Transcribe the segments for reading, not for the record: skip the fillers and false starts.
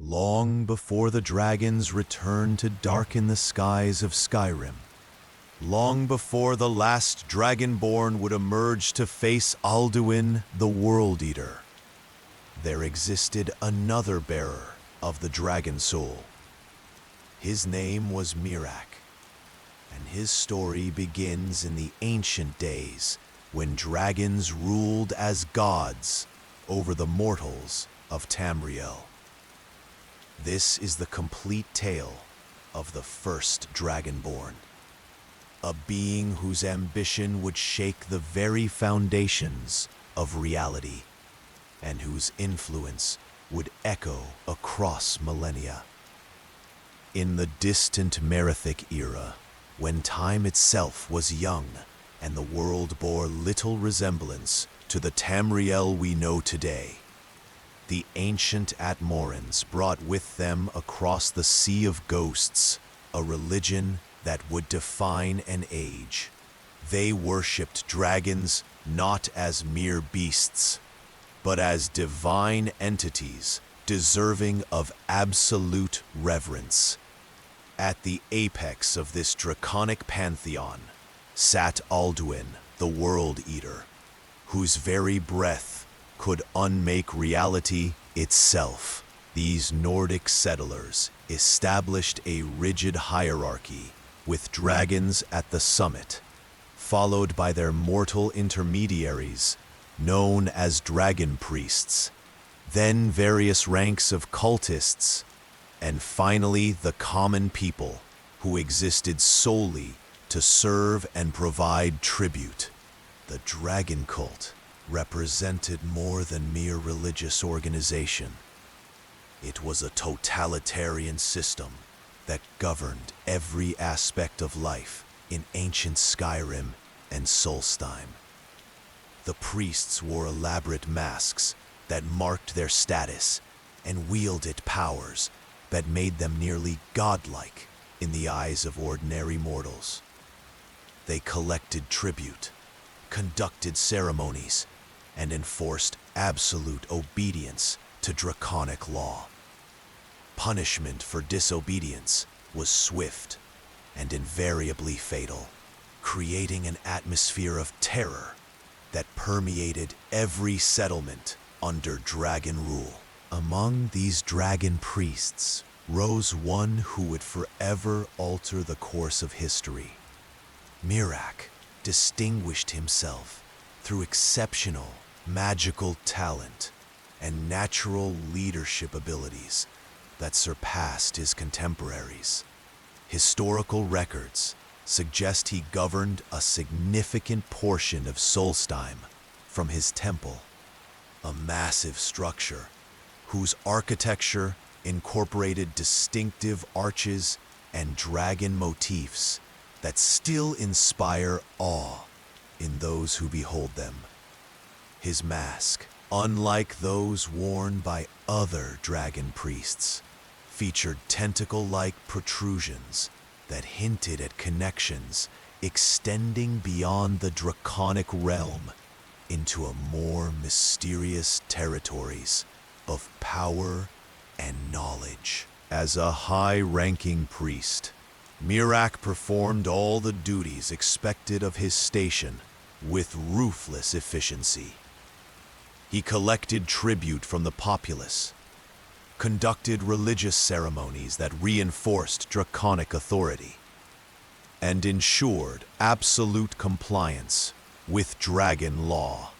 long before the dragons returned to darken the skies of Skyrim, long before the last dragonborn would emerge to face Alduin, the World Eater, there existed another bearer of the dragon soul. His name was Miraak, and his story begins in the ancient days when dragons ruled as gods over the mortals of Tamriel. This is the complete tale of the first dragonborn, a being whose ambition would shake the very foundations of reality, and whose influence would echo across millennia. In the distant Merithic era, when time itself was young and the world bore little resemblance to the Tamriel we know today, the ancient Atmorans brought with them across the Sea of Ghosts a religion that would define an age. They worshipped dragons not as mere beasts, but as divine entities deserving of absolute reverence. At the apex of this draconic pantheon sat Alduin, the World Eater, whose very breath could unmake reality itself. These Nordic settlers established a rigid hierarchy, with dragons at the summit, followed by their mortal intermediaries, known as dragon priests, then various ranks of cultists, and finally the common people, who existed solely to serve and provide tribute. The dragon cult represented more than mere religious organization. It was a totalitarian system that governed every aspect of life in ancient Skyrim and Solstheim. The priests wore elaborate masks that marked their status and wielded powers that made them nearly godlike in the eyes of ordinary mortals. They collected tribute, conducted ceremonies, and enforced absolute obedience to draconic law. Punishment for disobedience was swift and invariably fatal, creating an atmosphere of terror that permeated every settlement under dragon rule. Among these dragon priests rose one who would forever alter the course of history. Miraak distinguished himself through exceptional magical talent and natural leadership abilities that surpassed his contemporaries. Historical records suggest he governed a significant portion of Solstheim from his temple, a massive structure whose architecture incorporated distinctive arches and dragon motifs that still inspire awe in those who behold them. His mask, unlike those worn by other dragon priests, featured tentacle-like protrusions that hinted at connections extending beyond the draconic realm into a more mysterious territories of power and knowledge. As a high-ranking priest, Miraak performed all the duties expected of his station with ruthless efficiency. He collected tribute from the populace, conducted religious ceremonies that reinforced draconic authority, and ensured absolute compliance with dragon law.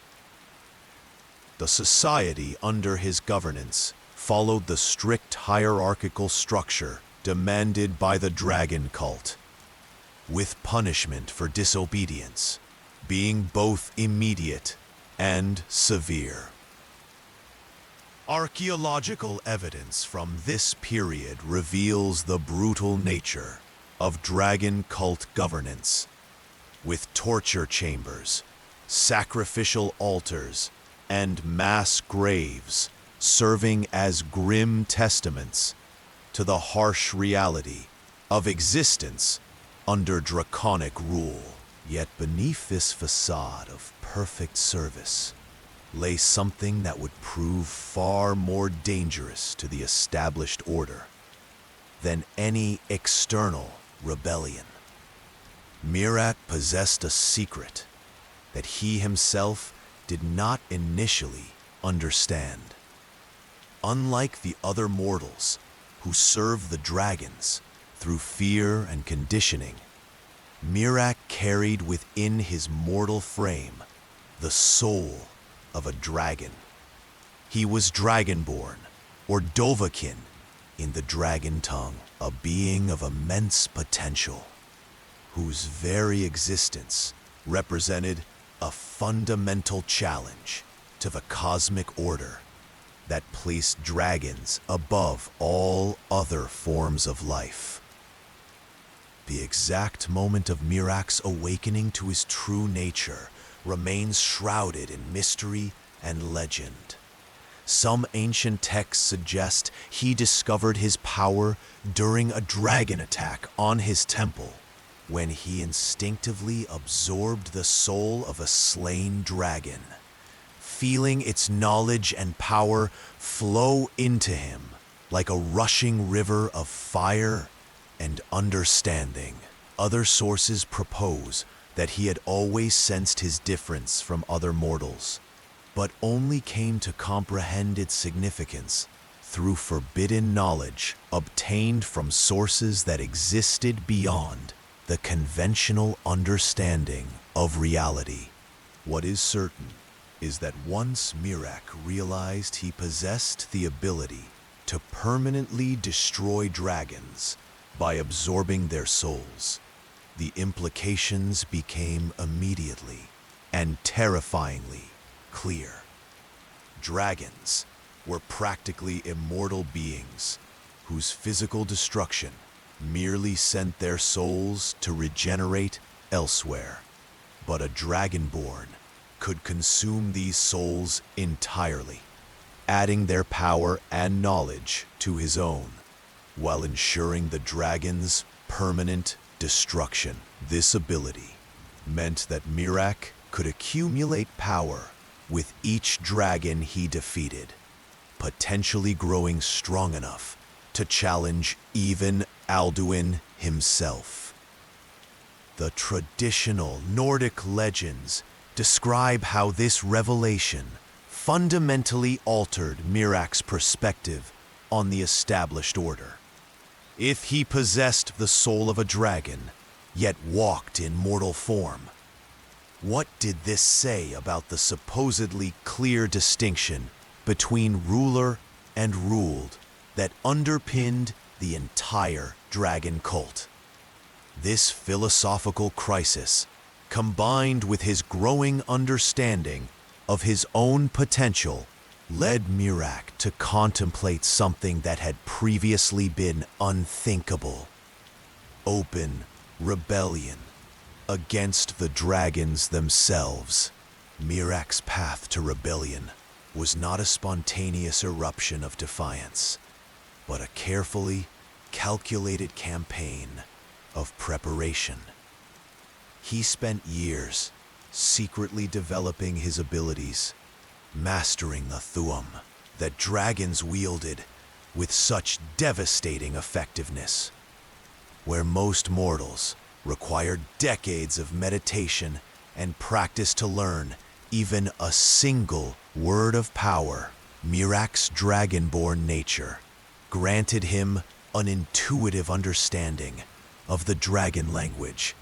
The society under his governance followed the strict hierarchical structure demanded by the dragon cult, with punishment for disobedience being both immediate and severe. Archaeological evidence from this period reveals the brutal nature of dragon cult governance, with torture chambers, sacrificial altars, and mass graves serving as grim testaments to the harsh reality of existence under draconic rule. Yet beneath this facade of perfect service lay something that would prove far more dangerous to the established order than any external rebellion. Miraak possessed a secret that he himself did not initially understand. Unlike the other mortals who serve the dragons through fear and conditioning, Miraak carried within his mortal frame the soul of a dragon. He was dragonborn, or Dovahkiin in the dragon tongue, a being of immense potential, whose very existence represented a fundamental challenge to the cosmic order that placed dragons above all other forms of life. The exact moment of Miraak's awakening to his true nature remains shrouded in mystery and legend. Some ancient texts suggest he discovered his power during a dragon attack on his temple, when he instinctively absorbed the soul of a slain dragon, feeling its knowledge and power flow into him like a rushing river of fire and understanding. Other sources propose that he had always sensed his difference from other mortals, but only came to comprehend its significance through forbidden knowledge obtained from sources that existed beyond the conventional understanding of reality. What is certain is that once Miraak realized he possessed the ability to permanently destroy dragons by absorbing their souls, the implications became immediately and terrifyingly clear. Dragons were practically immortal beings whose physical destruction merely sent their souls to regenerate elsewhere. But a dragonborn could consume these souls entirely, adding their power and knowledge to his own, while ensuring the dragon's permanent destruction. This ability meant that Miraak could accumulate power with each dragon he defeated, potentially growing strong enough to challenge even Alduin himself. The traditional Nordic legends describe how this revelation fundamentally altered Miraak's perspective on the established order. If he possessed the soul of a dragon, yet walked in mortal form, what did this say about the supposedly clear distinction between ruler and ruled that underpinned the entire dragon cult? This philosophical crisis, combined with his growing understanding of his own potential, led Miraak to contemplate something that had previously been unthinkable: open rebellion against the dragons themselves. Miraak's path to rebellion was not a spontaneous eruption of defiance, but a carefully calculated campaign of preparation. He spent years secretly developing his abilities, mastering the Thu'um that dragons wielded with such devastating effectiveness. Where most mortals required decades of meditation and practice to learn even a single word of power, Miraak's dragonborn nature granted him an intuitive understanding of the dragon language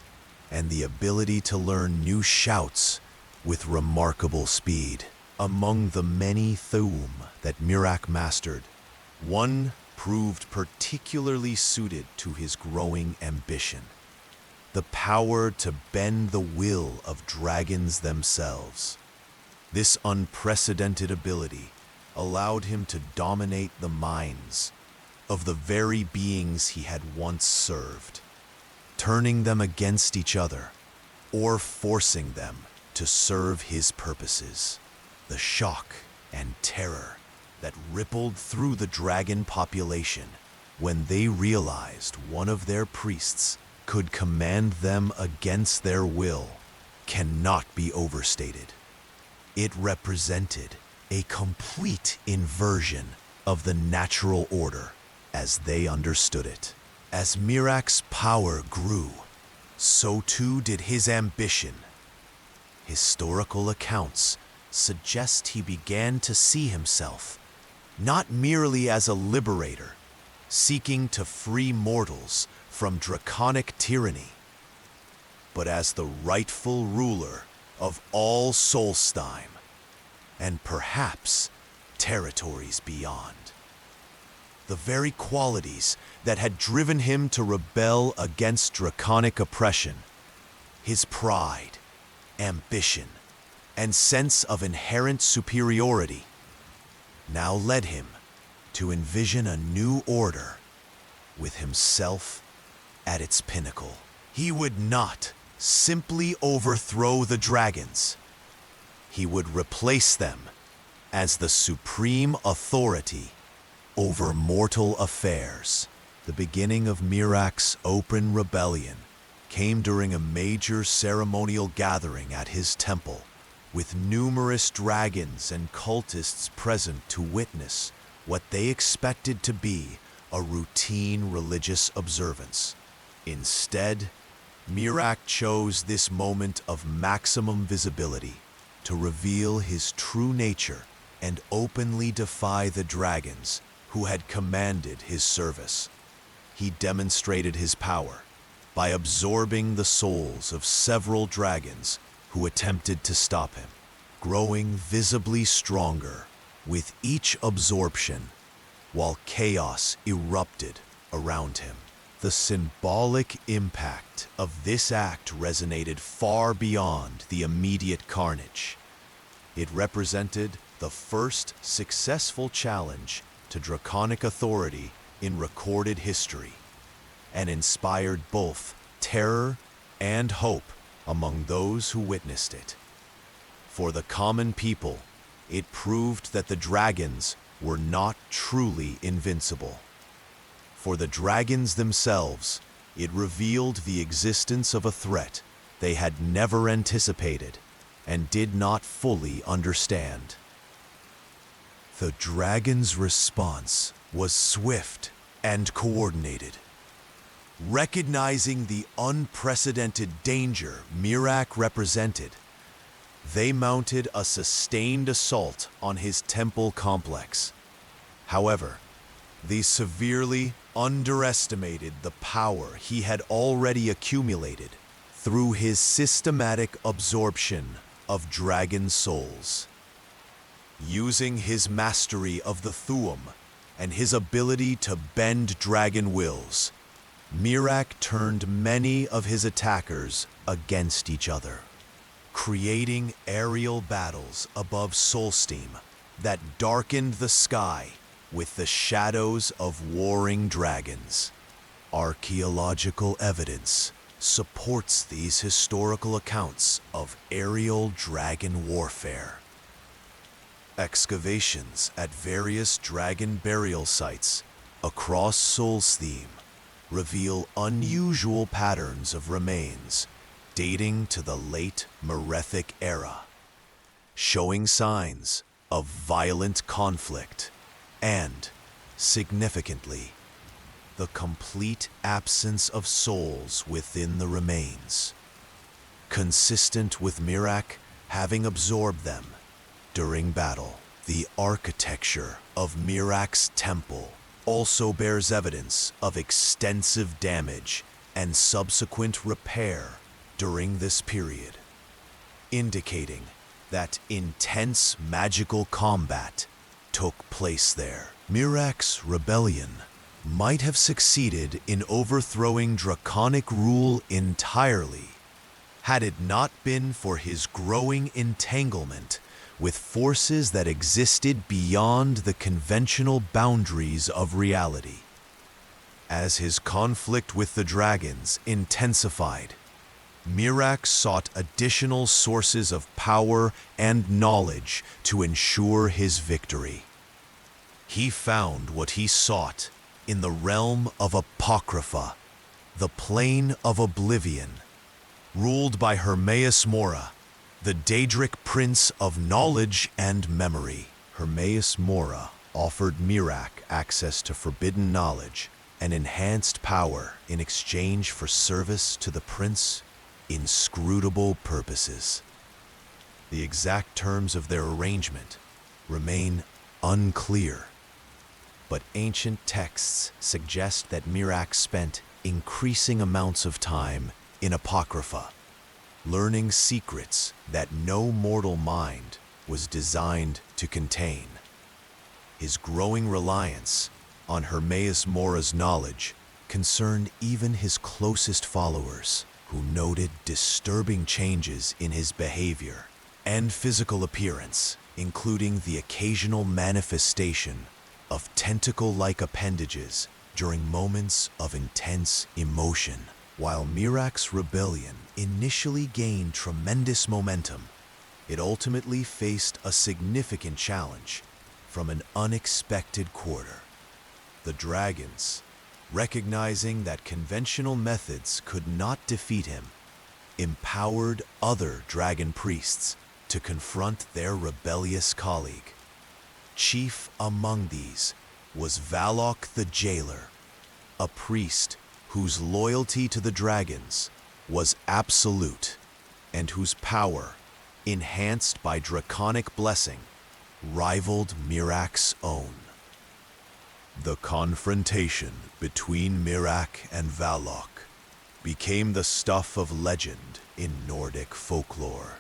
and the ability to learn new shouts with remarkable speed. Among the many Thu'um that Miraak mastered, one proved particularly suited to his growing ambition: the power to bend the will of dragons themselves. This unprecedented ability allowed him to dominate the minds of the very beings he had once served, turning them against each other or forcing them to serve his purposes. The shock and terror that rippled through the dragon population when they realized one of their priests could command them against their will cannot be overstated. It represented a complete inversion of the natural order as they understood it. As Miraak's power grew, so too did his ambition. Historical accounts suggest he began to see himself not merely as a liberator, seeking to free mortals from draconic tyranny, but as the rightful ruler of all Solstheim, and perhaps territories beyond. The very qualities that had driven him to rebel against draconic oppression, his pride, ambition, and sense of inherent superiority, now led him to envision a new order with himself at its pinnacle. He would not simply overthrow the dragons. He would replace them as the supreme authority over mortal affairs. The beginning of Miraak's open rebellion came during a major ceremonial gathering at his temple, with numerous dragons and cultists present to witness what they expected to be a routine religious observance. Instead, Miraak chose this moment of maximum visibility to reveal his true nature and openly defy the dragons who had commanded his service. He demonstrated his power by absorbing the souls of several dragons who attempted to stop him, growing visibly stronger with each absorption while chaos erupted around him. The symbolic impact of this act resonated far beyond the immediate carnage. It represented the first successful challenge to draconic authority in recorded history, and inspired both terror and hope among those who witnessed it. For the common people, it proved that the dragons were not truly invincible. For the dragons themselves, it revealed the existence of a threat they had never anticipated and did not fully understand. The dragon's response was swift and coordinated. Recognizing the unprecedented danger Miraak represented, they mounted a sustained assault on his temple complex. However, they severely underestimated the power he had already accumulated through his systematic absorption of dragon souls. Using his mastery of the Thuum and his ability to bend dragon wills, Miraak turned many of his attackers against each other, creating aerial battles above Solstheim that darkened the sky with the shadows of warring dragons. Archaeological evidence supports these historical accounts of aerial dragon warfare. Excavations at various dragon burial sites across Solstheim reveal unusual patterns of remains dating to the late Merethic era, showing signs of violent conflict and, significantly, the complete absence of souls within the remains, consistent with Miraak having absorbed them during battle. The architecture of Miraak's temple also bears evidence of extensive damage and subsequent repair during this period, indicating that intense magical combat took place there. Miraak's rebellion might have succeeded in overthrowing draconic rule entirely, had it not been for his growing entanglement with forces that existed beyond the conventional boundaries of reality. As his conflict with the dragons intensified, Miraak sought additional sources of power and knowledge to ensure his victory. He found what he sought in the realm of Apocrypha, the Plane of Oblivion, ruled by Hermaeus Mora, the Daedric Prince of Knowledge and Memory. Hermaeus Mora offered Miraak access to forbidden knowledge and enhanced power in exchange for service to the prince's inscrutable purposes. The exact terms of their arrangement remain unclear, but ancient texts suggest that Miraak spent increasing amounts of time in Apocrypha, learning secrets that no mortal mind was designed to contain. His growing reliance on Hermaeus Mora's knowledge concerned even his closest followers, who noted disturbing changes in his behavior and physical appearance, including the occasional manifestation of tentacle-like appendages during moments of intense emotion. While Miraak's rebellion initially gained tremendous momentum, it ultimately faced a significant challenge from an unexpected quarter. The dragons, recognizing that conventional methods could not defeat him, empowered other dragon priests to confront their rebellious colleague. Chief among these was Valok the Jailer, a priest whose loyalty to the dragons was absolute and whose power, enhanced by draconic blessing, rivaled Miraak's own. The confrontation between Miraak and Valok became the stuff of legend in Nordic folklore.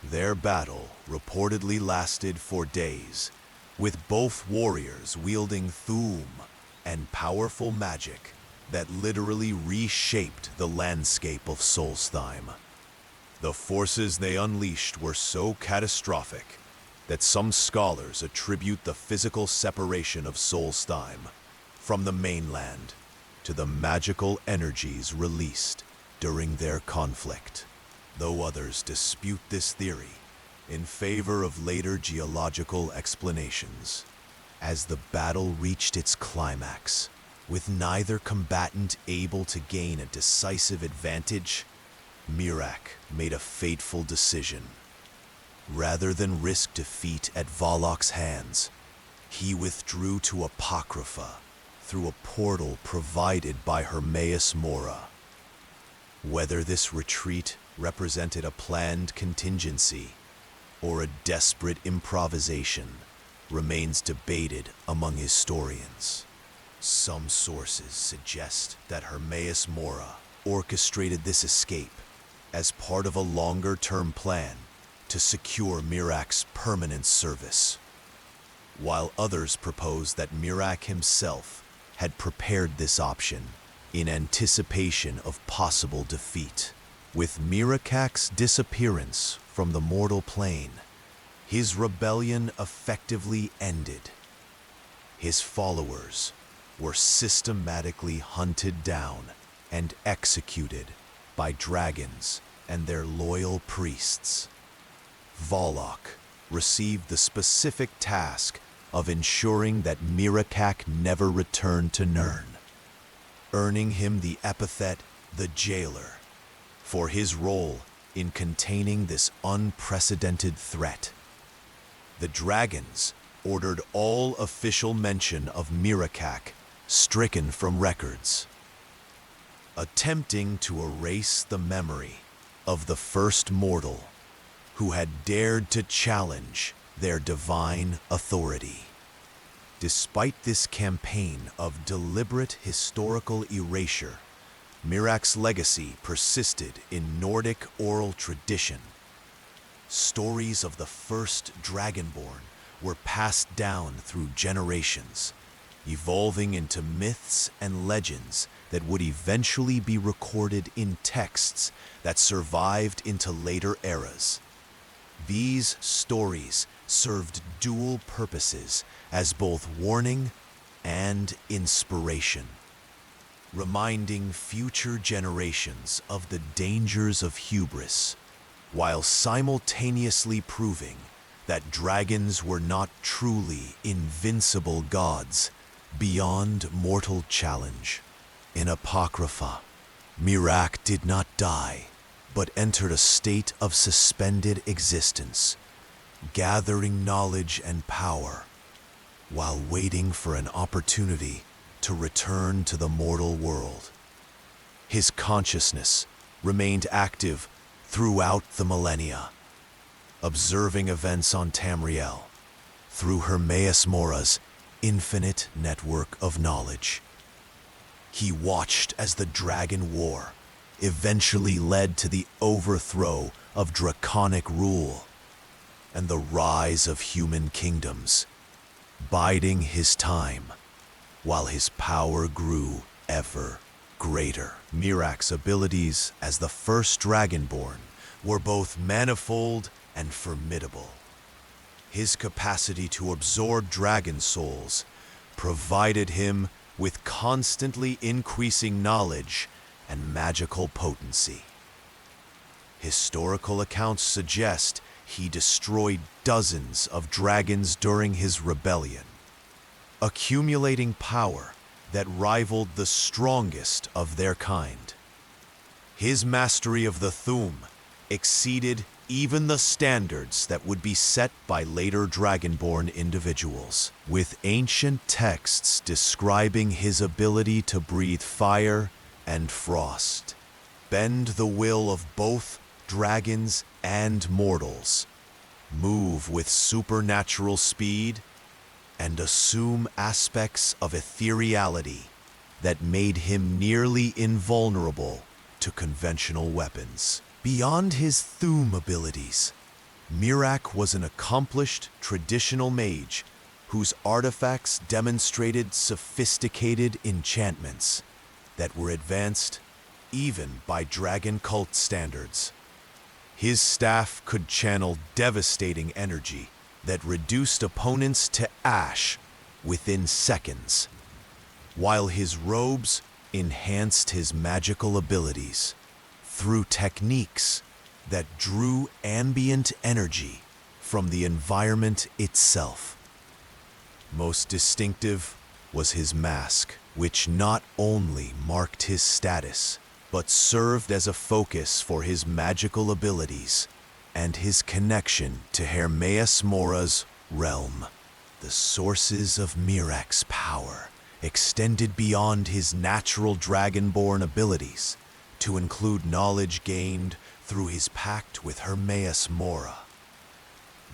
Their battle reportedly lasted for days, with both warriors wielding Thuum and powerful magic that literally reshaped the landscape of Solstheim. The forces they unleashed were so catastrophic that some scholars attribute the physical separation of Solstheim from the mainland to the magical energies released during their conflict, though others dispute this theory in favor of later geological explanations. As the battle reached its climax, with neither combatant able to gain a decisive advantage, Miraak made a fateful decision. Rather than risk defeat at Valok's hands, he withdrew to Apocrypha through a portal provided by Hermaeus Mora. Whether this retreat represented a planned contingency or a desperate improvisation remains debated among historians. Some sources suggest that Hermaeus Mora orchestrated this escape as part of a longer-term plan to secure Miraak's permanent service, while others propose that Miraak himself had prepared this option in anticipation of possible defeat. With Miraak's disappearance from the mortal plane, his rebellion effectively ended. His followers were systematically hunted down and executed by dragons and their loyal priests. Valok received the specific task of ensuring that Miraak never returned to Nirn, earning him the epithet the Jailer for his role in containing this unprecedented threat. The dragons ordered all official mention of Miraak stricken from records, attempting to erase the memory of the first mortal who had dared to challenge their divine authority. Despite this campaign of deliberate historical erasure, Miraak's legacy persisted in Nordic oral tradition. Stories of the first Dragonborn were passed down through generations, evolving into myths and legends that would eventually be recorded in texts that survived into later eras. These stories served dual purposes as both warning and inspiration, reminding future generations of the dangers of hubris, while simultaneously proving that dragons were not truly invincible gods beyond mortal challenge. In Apocrypha, Miraak did not die, but entered a state of suspended existence, gathering knowledge and power while waiting for an opportunity to return to the mortal world. His consciousness remained active throughout the millennia, observing events on Tamriel through Hermaeus Mora's infinite network of knowledge. He watched as the Dragon War eventually led to the overthrow of draconic rule and the rise of human kingdoms, biding his time while his power grew ever greater. Miraak's abilities as the first Dragonborn were both manifold and formidable. His capacity to absorb dragon souls provided him with constantly increasing knowledge and magical potency. Historical accounts suggest he destroyed dozens of dragons during his rebellion, accumulating power that rivaled the strongest of their kind. His mastery of the Thu'um exceeded even the standards that would be set by later Dragonborn individuals, with ancient texts describing his ability to breathe fire and frost, bend the will of both dragons and mortals, move with supernatural speed, and assume aspects of ethereality that made him nearly invulnerable to conventional weapons. Beyond his Thu'um abilities, Miraak was an accomplished traditional mage whose artifacts demonstrated sophisticated enchantments that were advanced even by dragon cult standards. His staff could channel devastating energy that reduced opponents to ash within seconds, while his robes enhanced his magical abilities through techniques that drew ambient energy from the environment itself. Most distinctive was his mask, which not only marked his status, but served as a focus for his magical abilities and his connection to Hermaeus Mora's realm. The sources of Miraak's power extended beyond his natural dragonborn abilities to include knowledge gained through his pact with Hermaeus Mora.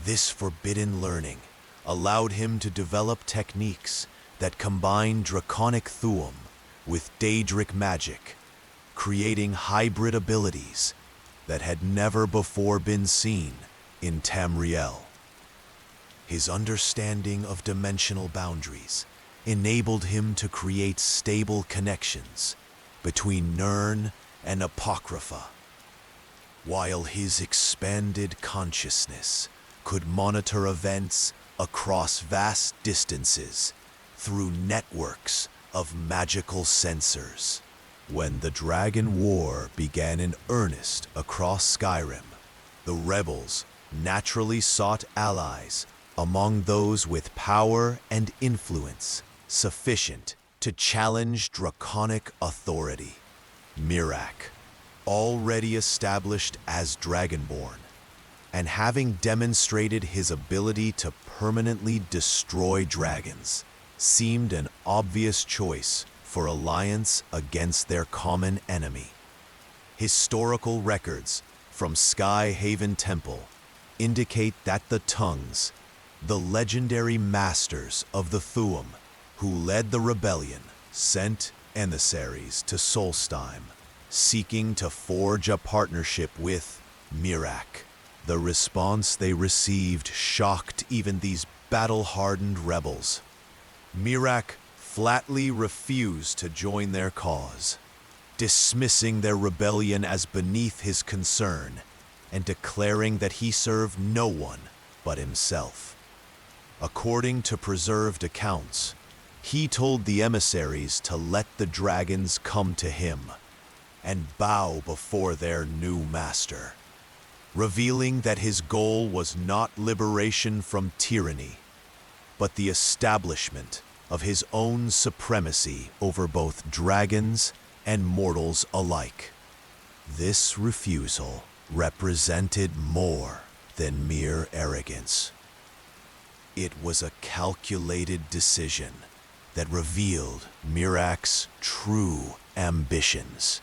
This forbidden learning allowed him to develop techniques that combine draconic Thu'um with Daedric magic, creating hybrid abilities that had never before been seen in Tamriel. His understanding of dimensional boundaries enabled him to create stable connections between Nirn and Apocrypha, while his expanded consciousness could monitor events across vast distances through networks of magical sensors. When the Dragon War began in earnest across Skyrim, the rebels naturally sought allies among those with power and influence sufficient to challenge draconic authority. Miraak, already established as Dragonborn, and having demonstrated his ability to permanently destroy dragons, seemed an obvious choice for alliance against their common enemy. Historical records from Sky Haven Temple indicate that the Tongues, the legendary masters of the Thu'um who led the rebellion, sent emissaries to Solstheim, seeking to forge a partnership with Miraak. The response they received shocked even these battle-hardened rebels. Miraak flatly refused to join their cause, dismissing their rebellion as beneath his concern and declaring that he served no one but himself. According to preserved accounts, he told the emissaries to let the dragons come to him and bow before their new master, revealing that his goal was not liberation from tyranny, but the establishment of his own supremacy over both dragons and mortals alike. This refusal represented more than mere arrogance. It was a calculated decision that revealed Miraak's true ambitions.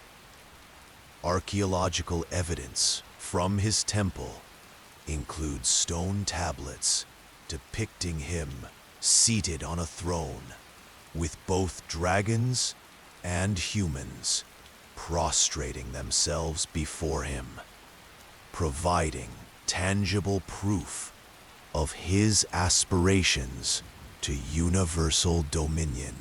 Archaeological evidence from his temple includes stone tablets depicting him seated on a throne, with both dragons and humans prostrating themselves before him, providing tangible proof of his aspirations to universal dominion.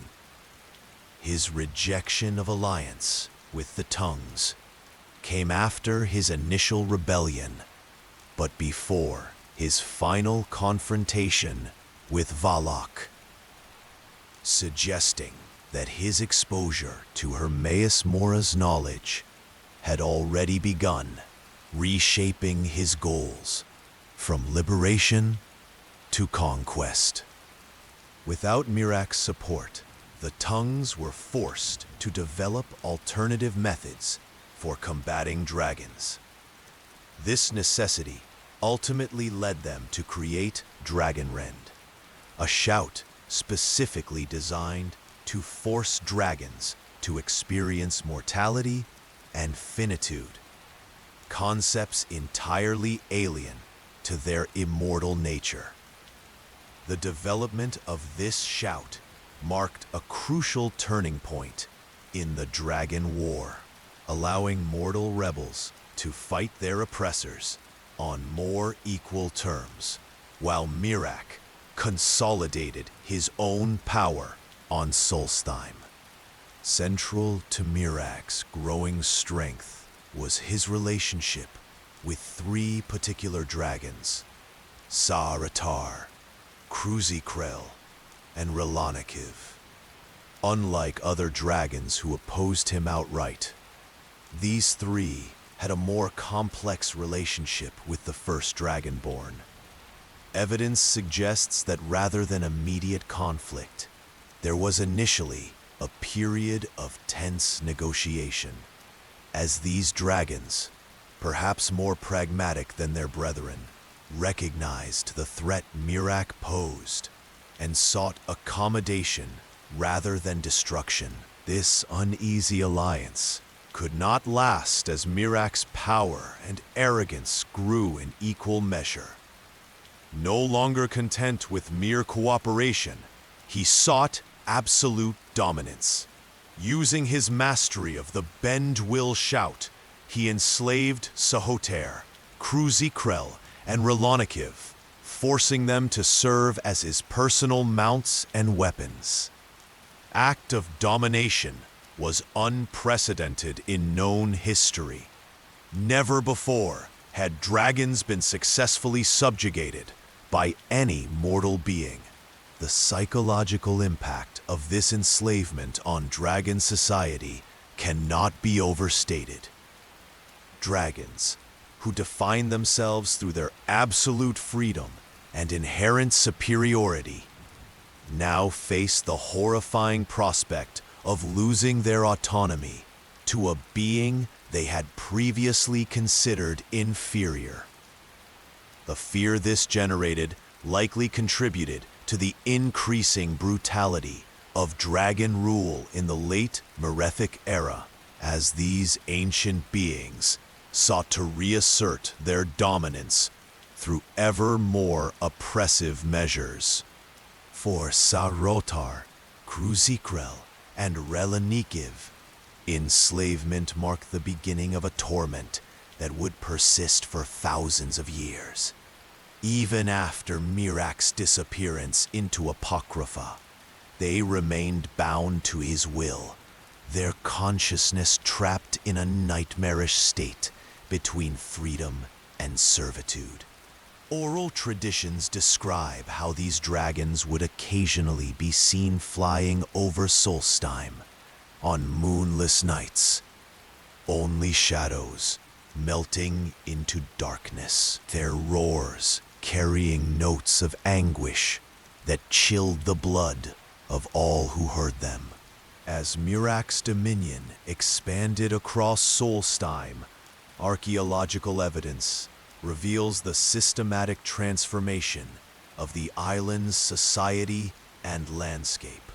His rejection of alliance with the tongues came after his initial rebellion, but before his final confrontation with Valak, suggesting that his exposure to Hermaeus Mora's knowledge had already begun reshaping his goals from liberation to conquest. Without Miraak's support, the tongues were forced to develop alternative methods for combating dragons. This necessity ultimately led them to create Dragonrend, a shout specifically designed to force dragons to experience mortality and finitude, concepts entirely alien to their immortal nature. The development of this shout marked a crucial turning point in the Dragon War, allowing mortal rebels to fight their oppressors on more equal terms, while Miraak consolidated his own power on Solstheim. Central to Miraak's growing strength was his relationship with three particular dragons: Saaratar, Kruzikrel, and Relanakiv. Unlike other dragons who opposed him outright, these three had a more complex relationship with the first Dragonborn. Evidence suggests that rather than immediate conflict, there was initially a period of tense negotiation, as these dragons, perhaps more pragmatic than their brethren, recognized the threat Miraak posed and sought accommodation rather than destruction. This uneasy alliance could not last as Miraak's power and arrogance grew in equal measure. No longer content with mere cooperation, he sought absolute dominance. Using his mastery of the bend-will shout, he enslaved Sahoter, Kruzikrel, and Relanakiv, forcing them to serve as his personal mounts and weapons. Act of domination was unprecedented in known history. Never before had dragons been successfully subjugated by any mortal being. The psychological impact of this enslavement on dragon society cannot be overstated. Dragons, who define themselves through their absolute freedom and inherent superiority, now face the horrifying prospect of losing their autonomy to a being they had previously considered inferior. The fear this generated likely contributed to the increasing brutality of dragon rule in the late Malefic era, as these ancient beings sought to reassert their dominance through ever more oppressive measures. For Sarotar, Kruzikrel, and Relanakiv, enslavement marked the beginning of a torment that would persist for thousands of years. Even after Miraak's disappearance into Apocrypha, they remained bound to his will, their consciousness trapped in a nightmarish state between freedom and servitude. Oral traditions describe how these dragons would occasionally be seen flying over Solstheim on moonless nights, only shadows melting into darkness, their roars carrying notes of anguish that chilled the blood of all who heard them. As Miraak's dominion expanded across Solstheim, archaeological evidence reveals the systematic transformation of the island's society and landscape.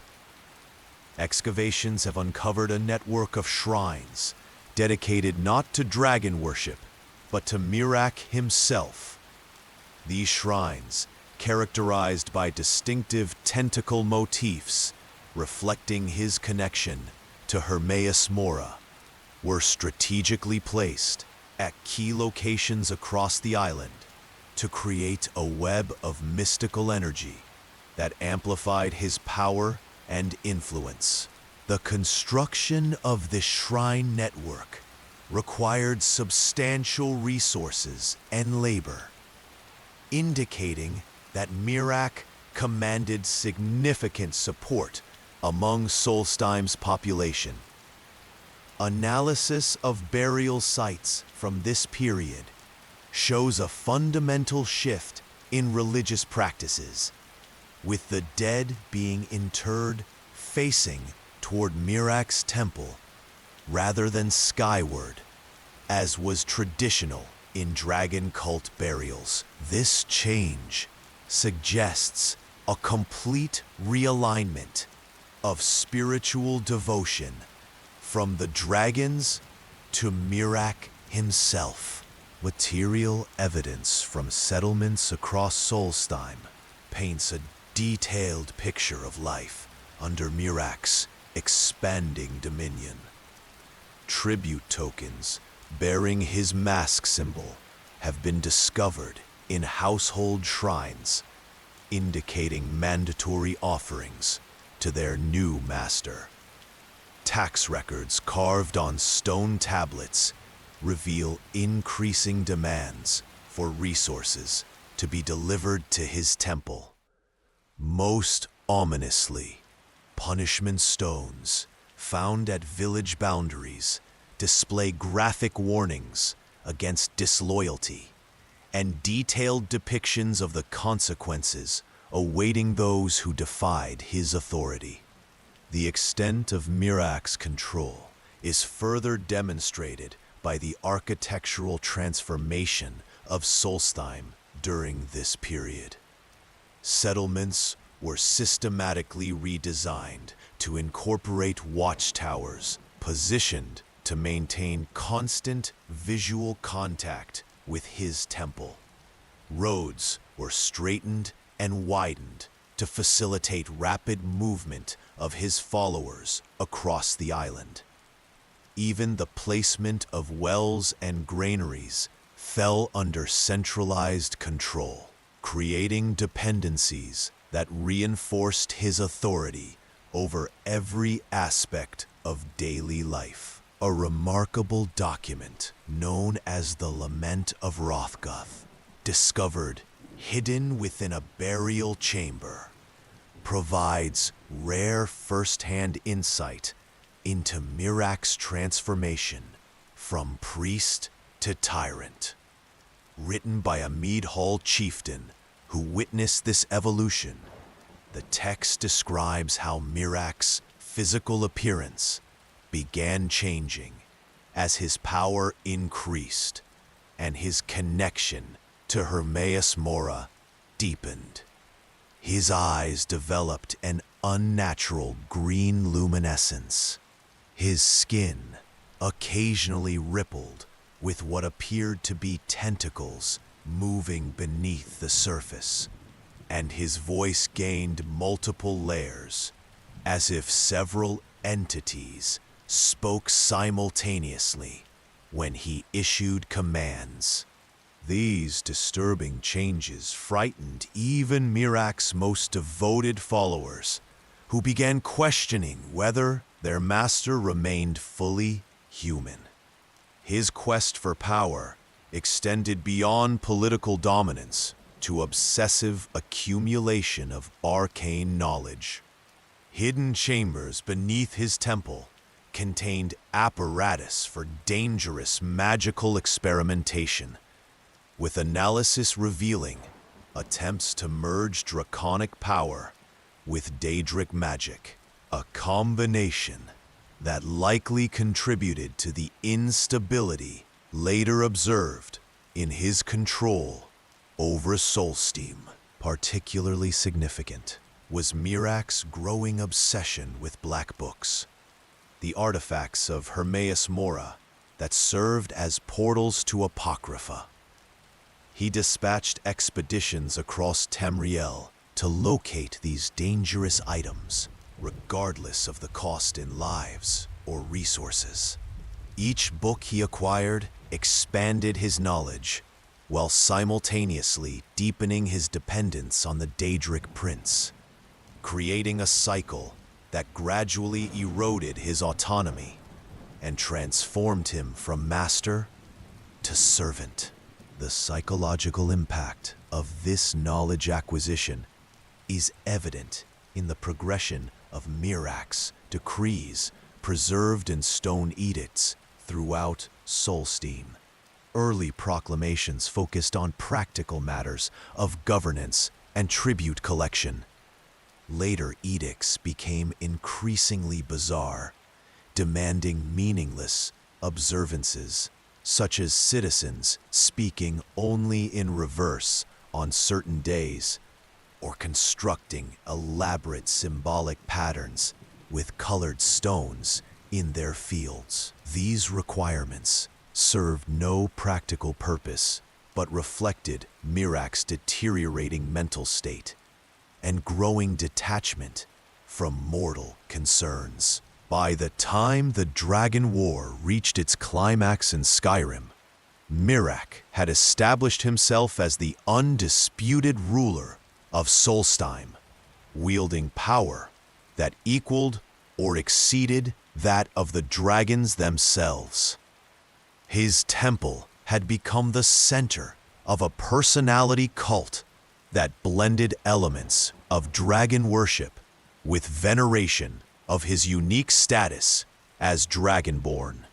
Excavations have uncovered a network of shrines dedicated not to dragon worship, but to Miraak himself. These shrines, characterized by distinctive tentacle motifs reflecting his connection to Hermaeus Mora, were strategically placed at key locations across the island to create a web of mystical energy that amplified his power and influence. The construction of this shrine network required substantial resources and labor, indicating that Miraak commanded significant support among Solstheim's population. Analysis of burial sites from this period shows a fundamental shift in religious practices, with the dead being interred facing toward Miraak's temple rather than skyward, as was traditional in dragon cult burials. This change suggests a complete realignment of spiritual devotion from the dragons to Miraak himself. Material evidence from settlements across Solstheim paints a detailed picture of life under Miraak's expanding dominion. Tribute tokens bearing his mask symbol have been discovered in household shrines, indicating mandatory offerings to their new master. Tax records carved on stone tablets reveal increasing demands for resources to be delivered to his temple. Most ominously, punishment stones found at village boundaries display graphic warnings against disloyalty and detailed depictions of the consequences awaiting those who defied his authority. The extent of Miraak's control is further demonstrated by the architectural transformation of Solstheim during this period. Settlements were systematically redesigned to incorporate watchtowers positioned to maintain constant visual contact with his temple. Roads were straightened and widened to facilitate rapid movement of his followers across the island. Even the placement of wells and granaries fell under centralized control, creating dependencies that reinforced his authority over every aspect of daily life. A remarkable document known as the Lament of Hrothgoth, discovered hidden within a burial chamber, provides rare first-hand insight into Miraak's transformation from priest to tyrant. Written by a Mead Hall chieftain who witnessed this evolution, the text describes how Miraak's physical appearance began changing as his power increased and his connection to Hermaeus Mora deepened. His eyes developed an unnatural green luminescence. His skin occasionally rippled with what appeared to be tentacles moving beneath the surface, and his voice gained multiple layers, as if several entities spoke simultaneously when he issued commands. These disturbing changes frightened even Miraak's most devoted followers, who began questioning whether their master remained fully human. His quest for power extended beyond political dominance to obsessive accumulation of arcane knowledge. Hidden chambers beneath his temple contained apparatus for dangerous magical experimentation, with analysis revealing attempts to merge draconic power with Daedric magic, a combination that likely contributed to the instability later observed in his control over Solstheim. Particularly significant was Miraak's growing obsession with black books, the artifacts of Hermaeus Mora that served as portals to Apocrypha. He dispatched expeditions across Tamriel to locate these dangerous items, regardless of the cost in lives or resources. Each book he acquired expanded his knowledge, while simultaneously deepening his dependence on the Daedric Prince, creating a cycle that gradually eroded his autonomy and transformed him from master to servant. The psychological impact of this knowledge acquisition is evident in the progression of Miraak's decrees preserved in stone edicts throughout Solstheim. Early proclamations focused on practical matters of governance and tribute collection. Later edicts became increasingly bizarre, demanding meaningless observances, such as citizens speaking only in reverse on certain days, or constructing elaborate symbolic patterns with colored stones in their fields. These requirements served no practical purpose, but reflected Miraak's deteriorating mental state and growing detachment from mortal concerns. By the time the Dragon War reached its climax in Skyrim, Miraak had established himself as the undisputed ruler of Solstheim, wielding power that equaled or exceeded that of the dragons themselves. His temple had become the center of a personality cult that blended elements of dragon worship with veneration of his unique status as Dragonborn.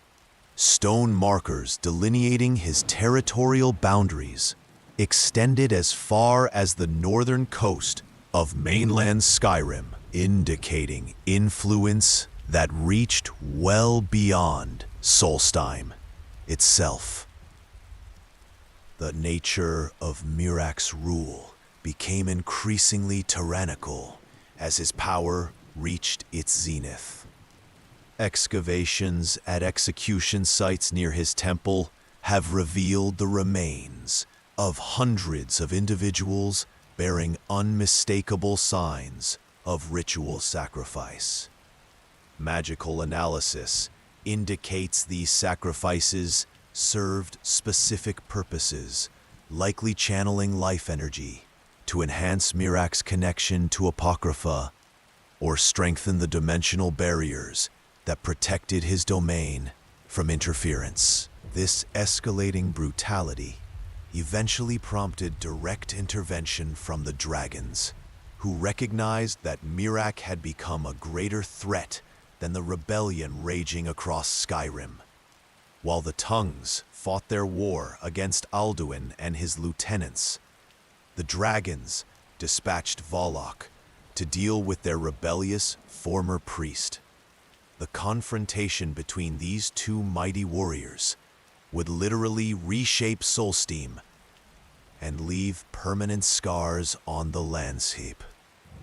Stone markers delineating his territorial boundaries extended as far as the northern coast of mainland Skyrim, indicating influence that reached well beyond Solstheim itself. The nature of Miraak's rule became increasingly tyrannical as his power reached its zenith. Excavations at execution sites near his temple have revealed the remains of hundreds of individuals bearing unmistakable signs of ritual sacrifice. Magical analysis indicates these sacrifices served specific purposes, likely channeling life energy to enhance Miraak's connection to Apocrypha or strengthen the dimensional barriers that protected his domain from interference. This escalating brutality eventually prompted direct intervention from the dragons, who recognized that Miraak had become a greater threat than the rebellion raging across Skyrim. While the tongues fought their war against Alduin and his lieutenants, the dragons dispatched Volok to deal with their rebellious former priest. The confrontation between these two mighty warriors would literally reshape Solstheim and leave permanent scars on the landscape.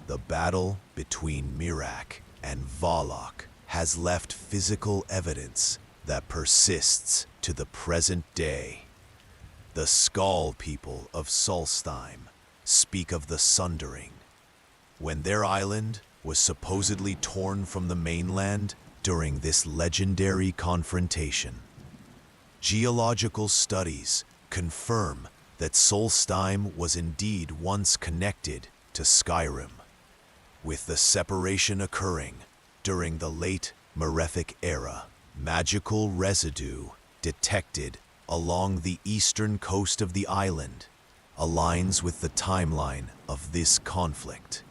The battle between Miraak and Volok has left physical evidence that persists to the present day. The Skull people of Solstheim speak of the Sundering, when their island was supposedly torn from the mainland during this legendary confrontation. Geological studies confirm that Solstheim was indeed once connected to Skyrim, with the separation occurring during the late Malefic era. Magical residue detected along the eastern coast of the island aligns with the timeline of this conflict,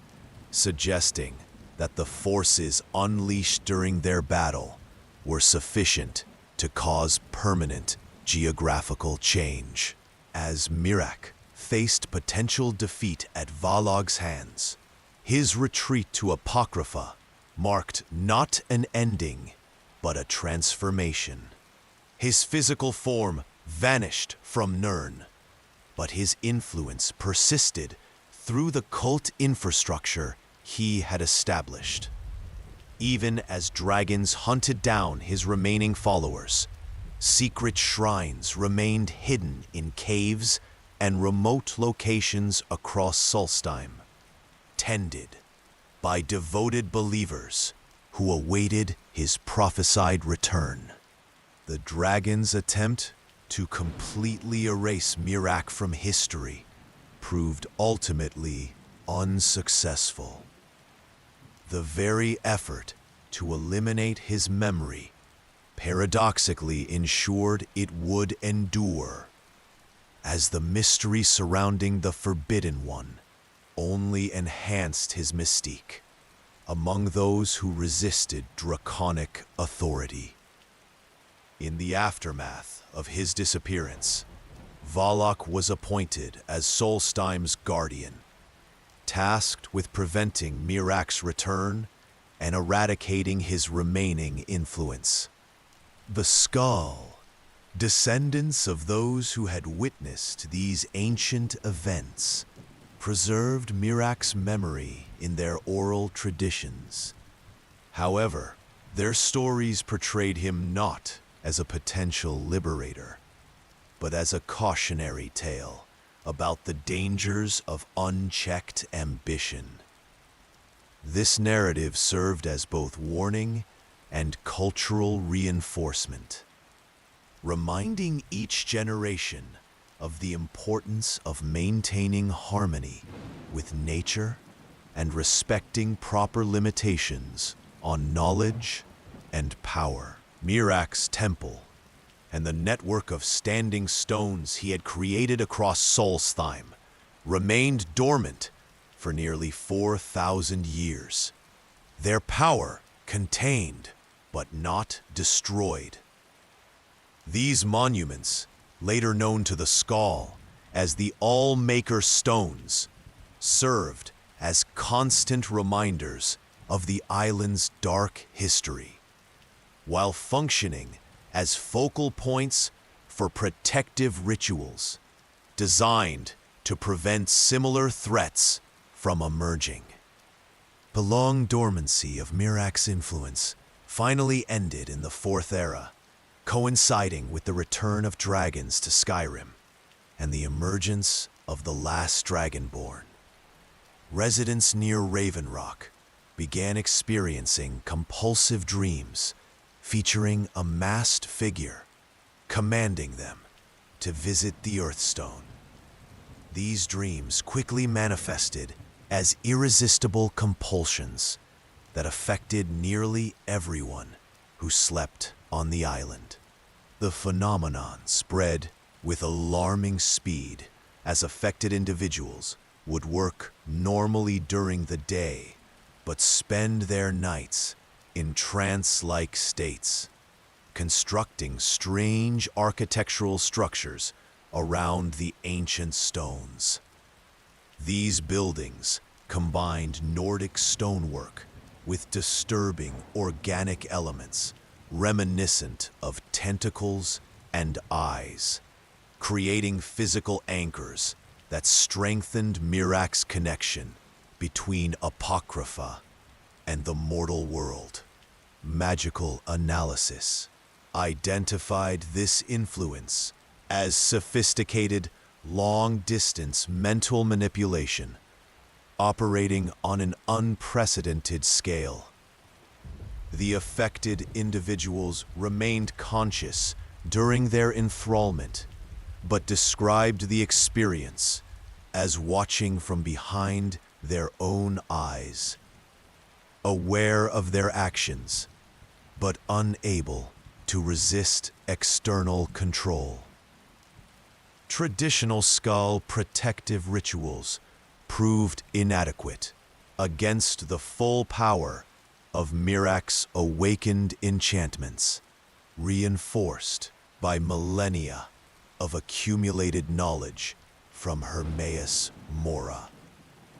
suggesting that the forces unleashed during their battle were sufficient to cause permanent geographical change. As Miraak faced potential defeat at Volog's hands, his retreat to Apocrypha marked not an ending, but a transformation. His physical form vanished from Nirn, but his influence persisted through the cult infrastructure he had established. Even as dragons hunted down his remaining followers, secret shrines remained hidden in caves and remote locations across Solstheim, tended by devoted believers who awaited his prophesied return. The dragon's attempt to completely erase Miraak from history proved ultimately unsuccessful. The very effort to eliminate his memory paradoxically ensured it would endure, as the mystery surrounding the Forbidden One only enhanced his mystique among those who resisted draconic authority. In the aftermath of his disappearance, Valak was appointed as Solstheim's guardian, tasked with preventing Miraak's return and eradicating his remaining influence. The Skull, descendants of those who had witnessed these ancient events, preserved Miraak's memory in their oral traditions. However, their stories portrayed him not as a potential liberator, but as a cautionary tale about the dangers of unchecked ambition. This narrative served as both warning and cultural reinforcement, reminding each generation of the importance of maintaining harmony with nature and respecting proper limitations on knowledge and power. Miraak's temple and the network of standing stones he had created across Solstheim remained dormant for nearly 4,000 years, their power contained but not destroyed. These monuments, later known to the Skull as the All-Maker Stones, served as constant reminders of the island's dark history, while functioning as focal points for protective rituals designed to prevent similar threats from emerging. The long dormancy of Miraak's influence finally ended in the Fourth Era, coinciding with the return of dragons to Skyrim and the emergence of the last Dragonborn. Residents near Raven Rock began experiencing compulsive dreams featuring a masked figure commanding them to visit the Earthstone. These dreams quickly manifested as irresistible compulsions that affected nearly everyone who slept on the island. The phenomenon spread with alarming speed as affected individuals would work normally during the day but spend their nights in trance-like states, constructing strange architectural structures around the ancient stones. These buildings combined Nordic stonework with disturbing organic elements reminiscent of tentacles and eyes, creating physical anchors that strengthened Miraak's connection between Apocrypha and the mortal world. Magical analysis identified this influence as sophisticated, long-distance mental manipulation operating on an unprecedented scale. The affected individuals remained conscious during their enthrallment, but described the experience as watching from behind their own eyes, aware of their actions, but unable to resist external control. Traditional Skull protective rituals proved inadequate against the full power of Miraak's awakened enchantments, reinforced by millennia of accumulated knowledge from Hermaeus Mora.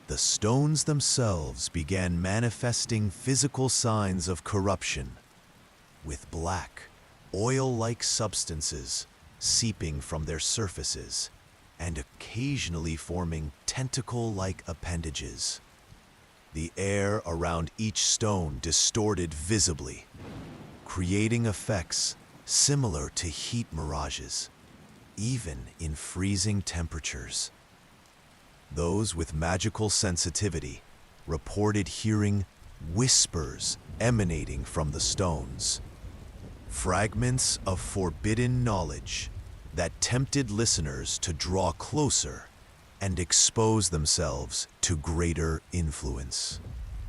the stones themselves began manifesting physical signs of corruption, with black, oil-like substances seeping from their surfaces and occasionally forming tentacle-like appendages. The air around each stone distorted visibly, creating effects similar to heat mirages, even in freezing temperatures. Those with magical sensitivity reported hearing whispers emanating from the stones, fragments of forbidden knowledge that tempted listeners to draw closer and expose themselves to greater influence.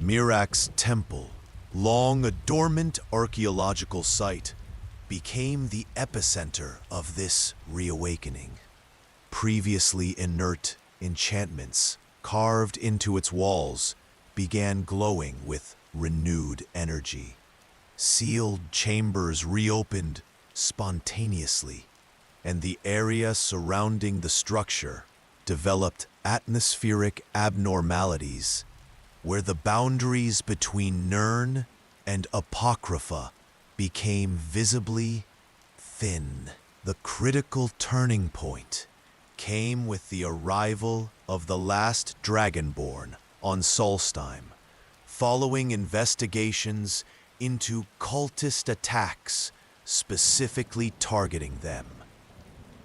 Miraak's temple, long a dormant archaeological site, became the epicenter of this reawakening. Previously inert enchantments carved into its walls began glowing with renewed energy. Sealed chambers reopened spontaneously, and the area surrounding the structure developed atmospheric abnormalities where the boundaries between Nirn and Apocrypha became visibly thin. The critical turning point came with the arrival of the last Dragonborn on Solstheim, following investigations into cultist attacks specifically targeting them.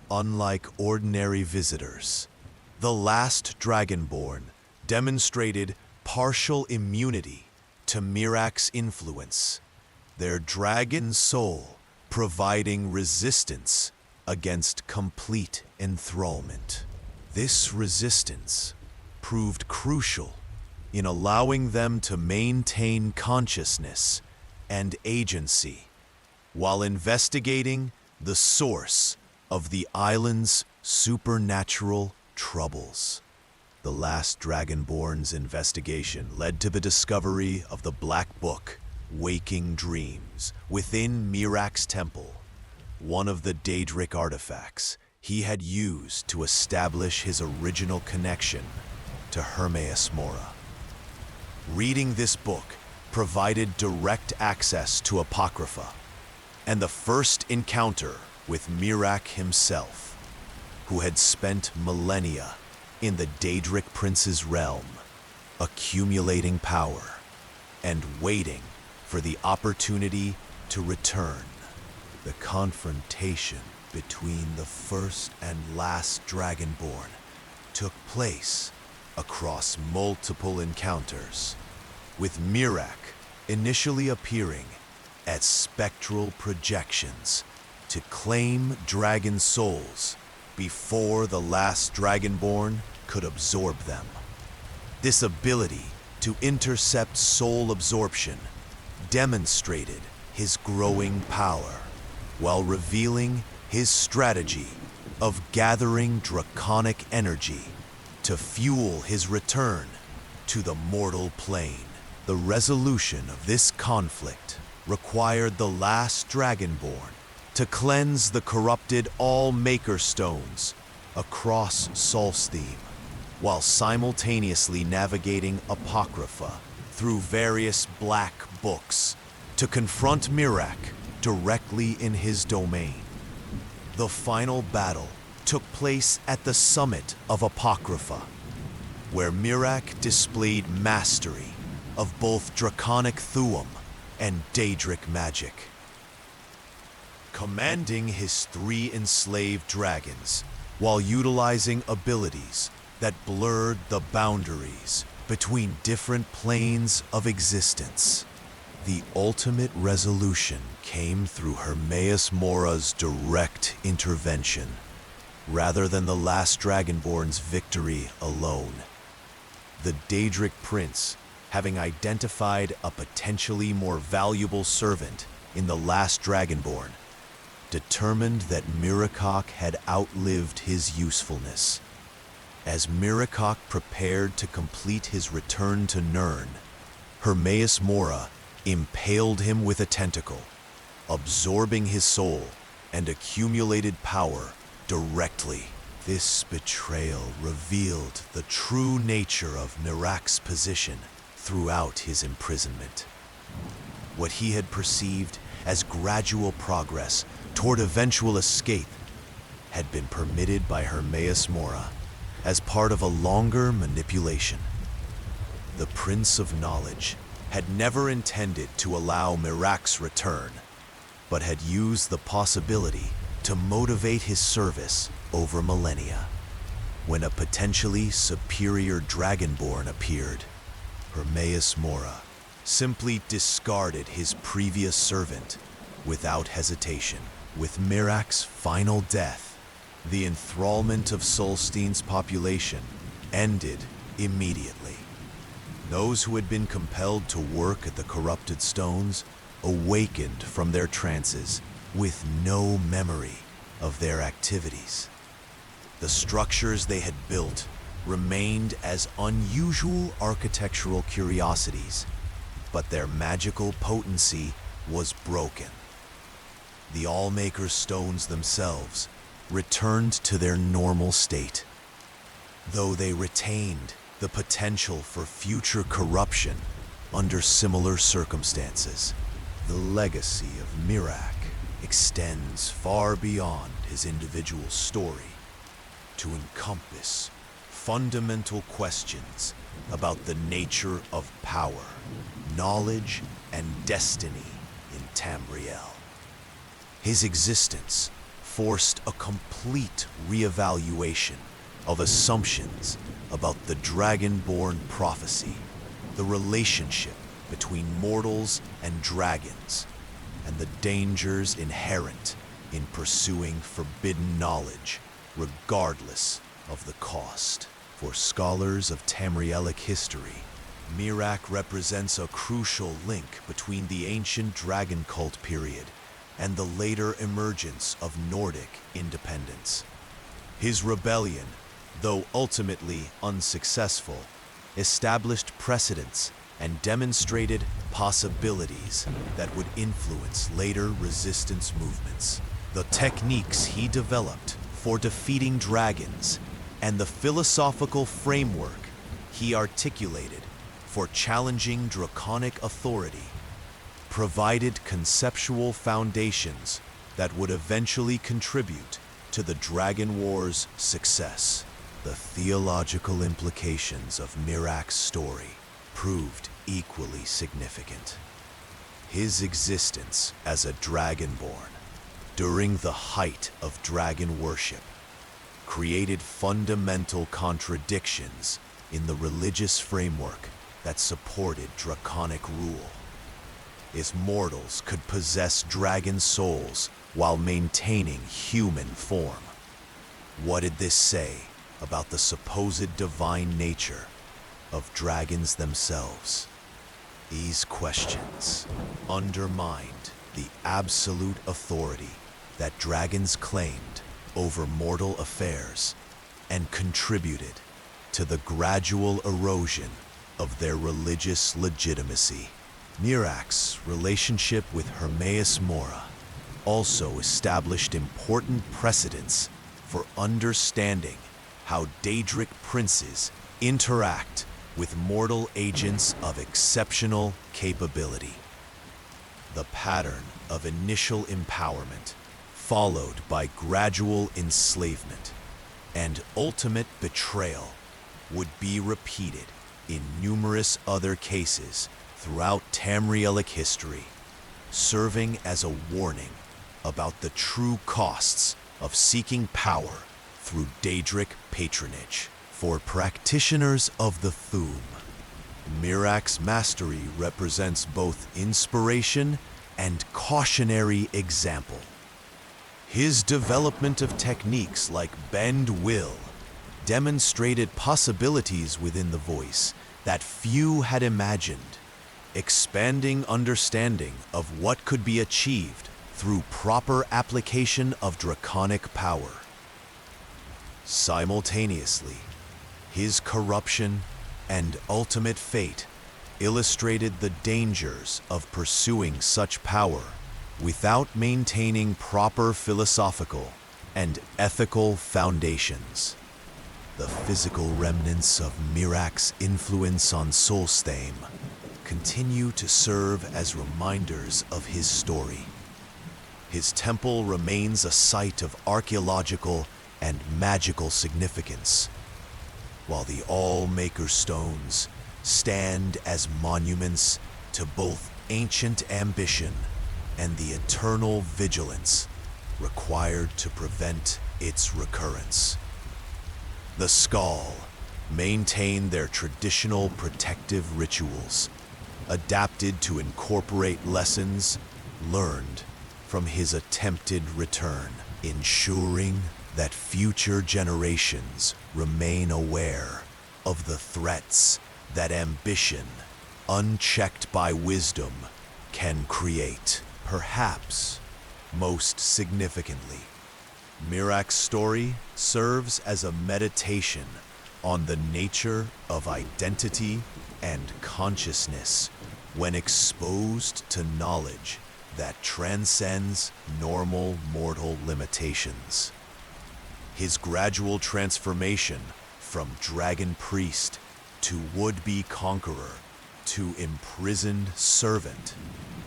Unlike ordinary visitors, the last Dragonborn demonstrated partial immunity to Miraak's influence, their dragon soul providing resistance against complete enthrallment. This resistance proved crucial in allowing them to maintain consciousness and agency while investigating the source of the island's supernatural troubles. The last Dragonborn's investigation led to the discovery of the Black Book, Waking Dreams, within Miraak's temple, one of the Daedric artifacts he had used to establish his original connection to Hermaeus Mora. Reading this book provided direct access to Apocrypha, and the first encounter with Miraak himself, who had spent millennia in the Daedric prince's realm, accumulating power and waiting for the opportunity to return. The confrontation between the first and last Dragonborn took place across multiple encounters, with Miraak initially appearing as spectral projections to claim dragon souls before the last Dragonborn could absorb them. This ability to intercept soul absorption demonstrated his growing power, while revealing his strategy of gathering draconic energy to fuel his return to the mortal plane. The resolution of this conflict required the last Dragonborn to cleanse the corrupted All-Maker stones across Solstheim, while simultaneously navigating Apocrypha through various black books to confront Miraak directly in his domain. The final battle took place at the summit of Apocrypha, where Miraak displayed mastery of both Draconic Thuum and Daedric magic. Commanding his 3 enslaved dragons while utilizing abilities that blurred the boundaries between different planes of existence. The ultimate resolution came through Hermaeus Mora's direct intervention, rather than the last Dragonborn's victory alone. The Daedric prince, having identified a potentially more valuable servant in the last Dragonborn, determined that Miraak had outlived his usefulness. As Miraak prepared to complete his return to Nirn, Hermaeus Mora impaled him with a tentacle, absorbing his soul and accumulated power directly This betrayal revealed the true nature of Miraak's position throughout his imprisonment. What he had perceived as gradual progress toward eventual escape had been permitted by Hermaeus Mora as part of a longer manipulation. The Prince of Knowledge had never intended to allow Miraak's return, but had used the possibility to motivate his service over millennia. When a potentially superior Dragonborn appeared, Hermaeus Mora simply discarded his previous servant without hesitation. With Miraak's final death, the enthrallment of Solstein's population ended immediately. Those who had been compelled to work at the corrupted stones awakened from their trances with no memory of their activities. The structures they had built remained as unusual architectural curiosities, but their magical potency was broken. The Allmaker's stones themselves returned to their normal state, though they retained the potential for future corruption under similar circumstances. The legacy of Miraak extends far beyond his individual story to encompass fundamental questions about the nature of power, knowledge, and destiny in Tamriel. His existence forced a complete reevaluation of assumptions about the Dragonborn prophecy, the relationship between mortals and dragons, and the dangers inherent in pursuing forbidden knowledge, regardless of the cost. For scholars of Tamrielic history, Miraak represents a crucial link between the ancient dragon cult period and the later emergence of Nordic independence. His rebellion, though ultimately unsuccessful, established precedents and demonstrated possibilities that would influence later resistance movements. The techniques he developed for defeating dragons and the philosophical framework he articulated for challenging draconic authority provided conceptual foundations that would eventually contribute to the Dragon War's success. The theological implications of Miraak's story proved equally significant. His existence as a Dragonborn during the height of dragon worship created fundamental contradictions in the religious framework that supported draconic rule. If mortals could possess dragon souls while maintaining human form, what did this say about the supposed divine nature of dragons themselves? These questions undermined the absolute authority that dragons claimed over mortal affairs and contributed to the gradual erosion of their religious legitimacy. Miraak's relationship with Hermaeus Mora also established important precedents for understanding how Daedric princes interact with mortal agents of exceptional capability. The pattern of initial empowerment, followed by gradual enslavement and ultimate betrayal, would be repeated in numerous other cases throughout Tamrielic history, serving as a warning about the true costs of seeking power through Daedric patronage. For practitioners of the Thu'um, Miraak's mastery represents both inspiration and cautionary example. His development of techniques like Bend Will demonstrated possibilities within the voice that few had imagined, expanding understanding of what could be achieved through proper application of draconic power. Simultaneously, his corruption and ultimate fate illustrated the dangers of pursuing such power without maintaining proper philosophical and ethical foundations. The physical remnants of Miraak's influence on Solstheim continue to serve as reminders of his story. His temple remains a site of archaeological and magical significance, while the All-Maker stones stand as monuments to both ancient ambition and the eternal vigilance required to prevent its recurrence. The Skull maintain their traditional protective rituals, adapted to incorporate lessons learned from his attempted return, ensuring that future generations remain aware of the threats that ambition, unchecked by wisdom, can create. Perhaps most significantly, Miraak's story serves as a meditation on the nature of identity and consciousness when exposed to knowledge that transcends normal mortal limitations. His gradual transformation from dragon priest to would-be conqueror to imprisoned servant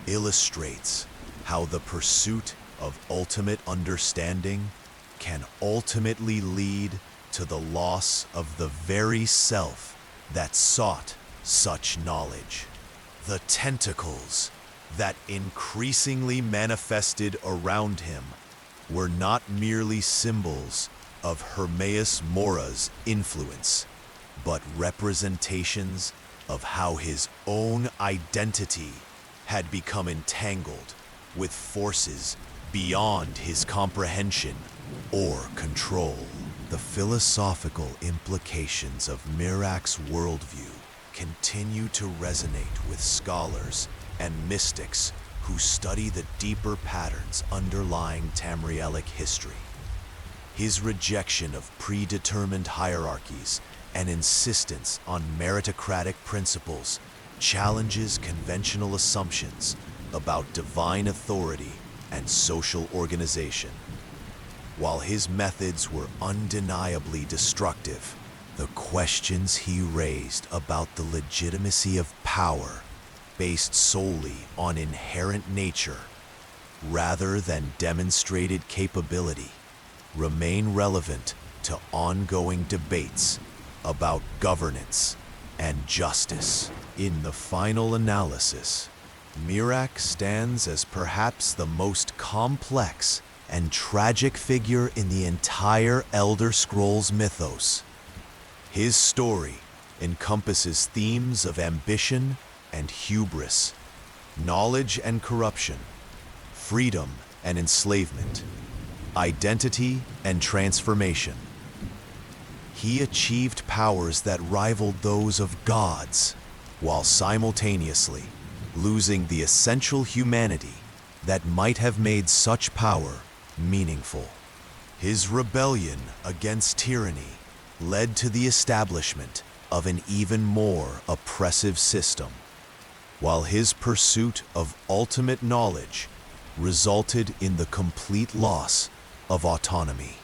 illustrates how the pursuit of ultimate understanding can ultimately lead to the loss of the very self that sought such knowledge. The tentacles that increasingly manifested around him were not merely symbols of Hermaeus Mora's influence, but representations of how his own identity had become entangled with forces beyond his comprehension or control. The philosophical implications of Miraak's worldview continue to resonate with scholars and mystics who study the deeper patterns underlying Tamrielic history. His rejection of predetermined hierarchies and insistence on meritocratic principles challenges conventional assumptions about divine authority and social organization. While his methods were undeniably destructive, the questions he raised about the legitimacy of power, based solely on inherent nature rather than demonstrated capability, remain relevant to ongoing debates about governance and justice. In the final analysis, Miraak stands as perhaps the most complex and tragic figure in the entire Elder Scrolls mythos. His story encompasses themes of ambition and hubris, knowledge and corruption, freedom and enslavement, identity and transformation. He achieved powers that rivaled those of gods, while simultaneously losing the essential humanity that might have made such power meaningful. His rebellion against tyranny led to the establishment of an even more oppressive system, while his pursuit of ultimate knowledge resulted in the complete loss of autonomy.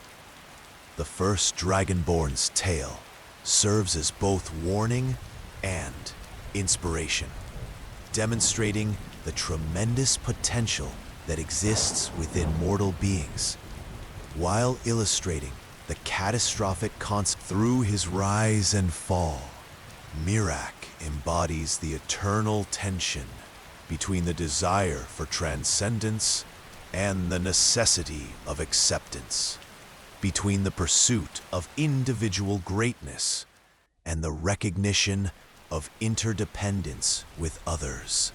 The first Dragonborn's tale serves as both warning and inspiration, demonstrating the tremendous potential that exists within mortal beings, while illustrating the catastrophic consequences. Through his rise and fall, Miraak embodies the eternal tension between the desire for transcendence and the necessity of acceptance, between the pursuit of individual greatness and the recognition of interdependence with others.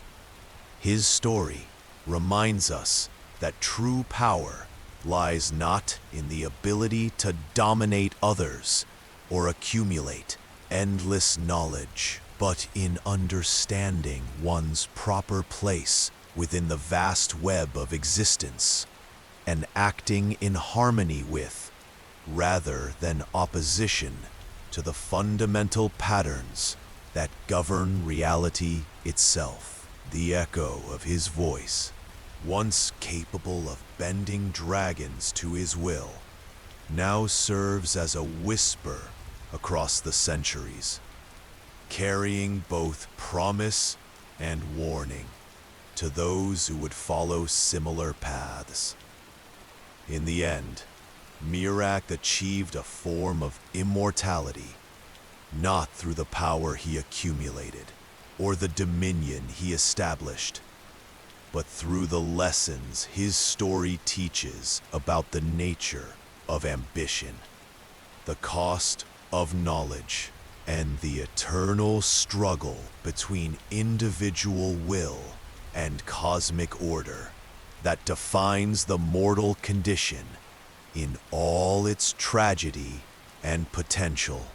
His story reminds us that true power lies not in the ability to dominate others or accumulate endless knowledge, but in understanding one's proper place within the vast web of existence and acting in harmony with, rather than opposition to, the fundamental patterns that govern reality itself. The echo of his voice, once capable of bending dragons to his will, now serves as a whisper across the centuries, carrying both promise and warning to those who would follow similar paths. In the end, Miraak achieved a form of immortality, not through the power he accumulated or the dominion he established, but through the lessons his story teaches about the nature of ambition, the cost of knowledge, and the eternal struggle between individual will and cosmic order that defines the mortal condition in all its tragedy and potential.